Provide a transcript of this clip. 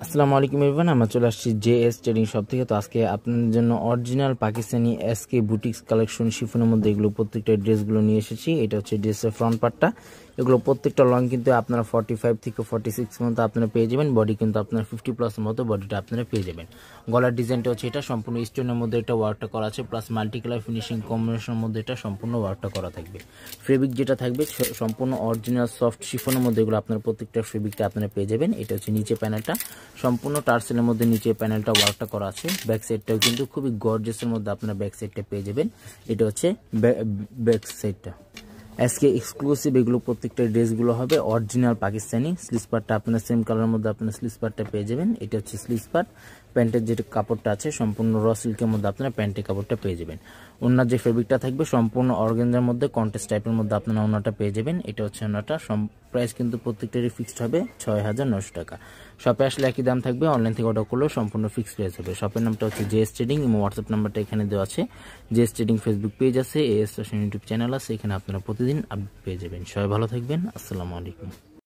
আসসালামু আলাইকুম এভরিওয়ান, আমরা চলে আসছি জেএস ট্রেডিং শপ থেকে। তো আজকে আপনাদের জন্য original Pakistani SK boutiques collection শিফনের মধ্যে এগুলো প্রত্যেকটা ড্রেসগুলো নিয়ে এসেছি। এটা হচ্ছে ড্রেসের ফ্রন্ট পার্টটা। এগুলো প্রত্যেকটা লং কিন্তু আপনারা 45 থেকে 46 মতো আপনারা পেয়ে যাবেন। বডি কিন্তু আপনারা 50+ মতো বডিটা আপনারা পেয়ে যাবেন। গলার ডিজাইনটা হচ্ছে এটা সম্পূর্ণ স্টোনের মধ্যে এটা ওয়ার্কটা করা আছে, প্লাস মাল্টি কালার ফিনিশিং কম্বিনেশনের মধ্যে এটা সম্পূর্ণ ওয়ার্কটা করা থাকবে। ফেব্রিক যেটা থাকবে সম্পূর্ণ অরিজিনাল সফট শিফনের মধ্যে এগুলো আপনারা প্রত্যেকটা ফেব্রিকটা আপনারা পেয়ে যাবেন। এটা হচ্ছে নিচে প্যানেলটা সম্পূর্ণ টার্সেলের মধ্যে নিচে প্যানেলটা ওয়ার্কটা করা আছে। ব্যাক সাইডটাও কিন্তু খুবই গর্জিয়াসের মধ্যে আপনারা ব্যাক সাইডটা পেয়ে যাবেন। এটা হচ্ছে ব্যাক সাইডটা আজকে এক্সক্লুসিভ। এগুলো প্রত্যেকটা ড্রেসগুলো হবে অরিজিনাল পাকিস্তানি। স্লিভস পার্টটা আপনারা সেম কালারের মধ্যে আপনারা স্লিভস পার্টটা পেয়ে যাবেন। এটা হচ্ছে স্লিভস পার্ট। প্যান্টের যে কাপড়টা আছে সম্পূর্ণ র সিল্কের মধ্যে আপনারা প্যান্টের কাপড়টা পেয়ে যাবেন। ওনার যে ফেব্রিকটা থাকবে সম্পূর্ণ অর্গানজার মধ্যে কন্ট্রাস্ট টাইপের মধ্যে আপনারা ওনাটা পেয়ে যাবেন। এটা হচ্ছে ওনাটা। প্রাইস কিন্তু প্রত্যেকটারই ফিক্সড হবে 6900 টাকা। শপে আসলে একই দাম থাকবে, অনলাইন থেকে অর্ডার করলেও সম্পূর্ণ ফিক্সড প্রাইস হবে। শপের নামটা হচ্ছে জেএস ট্রেডিং। হোয়াটসঅ্যাপ নাম্বারটা এখানে দেওয়া আছে। জেএস ট্রেডিং ফেসবুক পেজ আছে, এএস ফ্যাশন ইউটিউব চ্যানেল আছে, এখানে আপনারা প্রতিদিন আপডেট পেয়ে যাবেন। সবাই ভালো থাকবেন। আসসালামু আলাইকুম।